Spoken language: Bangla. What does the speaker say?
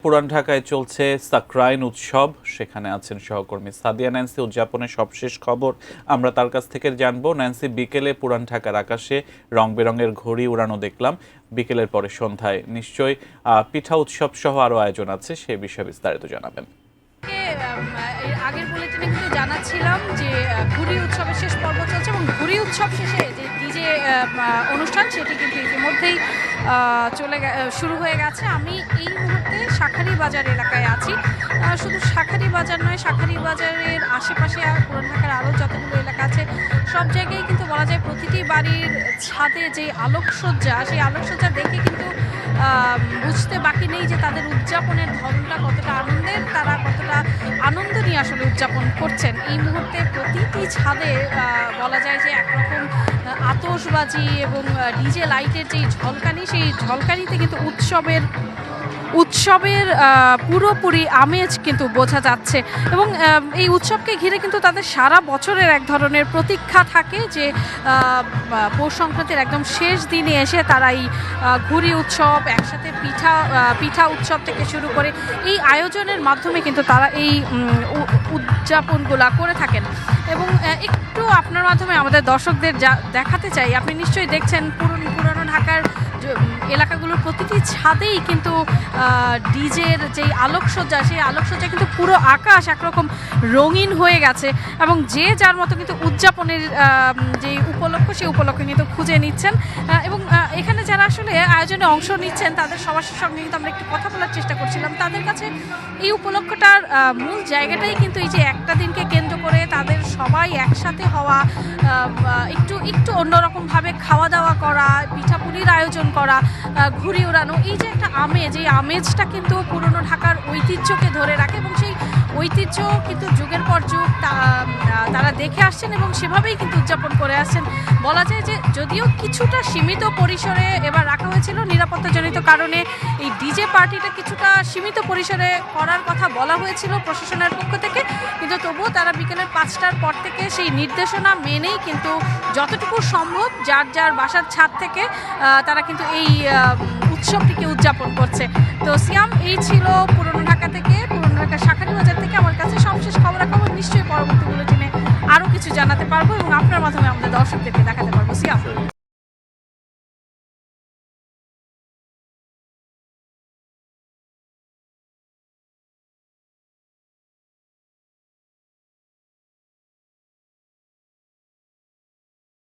পুরান ঢাকায় চলছে সাকরাইন উৎসব। সেখানে আছেন সহকর্মী সাদিয়া ন্যান্সি। উদযাপনের সবশেষ খবর আমরা তার কাছ থেকে জানবো। ন্যান্সি, বিকেলে পুরান ঢাকার আকাশে রং বেরঙের ঘড়ি উড়ানো দেখলাম, বিকেলের পরে সন্ধ্যায় নিশ্চয়ই পিঠা উৎসব সহ আরো আয়োজন আছে, সে বিষয়ে বিস্তারিত জানাবেন। আগের বুলেটিনে কিন্তু জানাচ্ছিলাম যে ঘুড়ি উৎসবের শেষ পর্ব চলছে এবং ঘুড়ি উৎসব শেষে যে ডিজে অনুষ্ঠান সেটি কিন্তু ইতিমধ্যেই শুরু হয়ে গেছে। আমি এই মুহূর্তে শাঁখারী বাজার এলাকায় আছি। শুধু শাঁখারী বাজার নয়, শাঁখারী বাজারের আশেপাশে পুরান ঢাকার আরও যতগুলো এলাকা আছে সব জায়গায় কিন্তু বলা যায় প্রতিটি বাড়ির ছাদে যে আলোকসজ্জা, সেই আলোকসজ্জা দেখে কিন্তু বুঝতে বাকি নেই যে তাদের উদযাপনের ধরনটা কতটা আনন্দের, তারা কতটা আনন্দ নিয়ে আসলে উদযাপন করছেন। এই মুহূর্তে প্রতিটি ছাদে বলা যায় যে একরকম আতশবাজি এবং ডিজে লাইটের যেই ঝলকানি, সেই ঝলকানিতে কিন্তু উৎসবের পুরোপুরি আমেজ কিন্তু বোঝা যাচ্ছে। এবং এই উৎসবকে ঘিরে কিন্তু তাদের সারা বছরের এক ধরনের প্রতীক্ষা থাকে যে পৌষ সংক্রান্তির একদম শেষ দিনে এসে তারা এই ঘুড়ি উৎসব, একসাথে পিঠা উৎসব থেকে শুরু করে এই আয়োজনের মাধ্যমে কিন্তু তারা এই উদযাপনগুলা করে থাকেন। এবং একটু আপনার মাধ্যমে আমাদের দর্শকদের দেখাতে চাই, আপনি নিশ্চয়ই দেখছেন পুরনো ঢাকার এলাকাগুলোর প্রতিটি ছাদেই কিন্তু ডিজের যেই আলোকসজ্জা, সেই আলোকসজ্জা কিন্তু পুরো আকাশ একরকম রঙিন হয়ে গেছে এবং যে যার মতো কিন্তু উদযাপনের যে উপলক্ষ, সেই উপলক্ষ কিন্তু খুঁজে নিচ্ছেন। এবং এখানে যারা আসলে আয়োজনে অংশ নিচ্ছেন তাদের সবার সঙ্গে কিন্তু আমরা একটু কথা বলার চেষ্টা করছিলাম। তাদের কাছে এই উপলক্ষটার মূল জায়গাটাই কিন্তু এই যে একটা দিনকে কেন্দ্র করে তাদের সবাই একসাথে হওয়া, একটু অন্যরকমভাবে খাওয়া দাওয়া করা, পিঠাপুলির আয়োজন করা, ঘুড়ি উড়ানো, এই যে একটা আমেজ, এই আমেজটা কিন্তু পুরনো ঢাকার ঐতিহ্যকে ধরে রাখে এবং সেই ঐতিহ্য কিন্তু যুগের পর যুগ তারা দেখে আসছেন এবং সেভাবেই কিন্তু উদযাপন করে আসছেন। বলা যায় যে যদিও কিছুটা সীমিত পরিসরে এবার রাখা হয়েছিল নিরাপত্তাজনিত কারণে, এই ডিজে পার্টিটা কিছুটা সীমিত পরিসরে করার কথা বলা হয়েছিল প্রশাসনের পক্ষ থেকে, কিন্তু তবুও তারা বিকেলের 5টার পর থেকে সেই নির্দেশনা মেনেই কিন্তু যতটুকু সম্ভব যার যার বাসার ছাদ থেকে তারা কিন্তু এই উৎসবটিকে উদযাপন করছে। তো সিয়াম, এই ছিল পুরনো ঢাকা শাঁখারী বাজার থেকে আমার কাছে সবশেষ খবরাখবর। নিশ্চয়ই পরবর্তী বুলেটিনে আরও কিছু জানাতে পারবো এবং আপনার মাধ্যমে আমাদের দর্শকদেরকে দেখাতে পারবো। সিয়াম।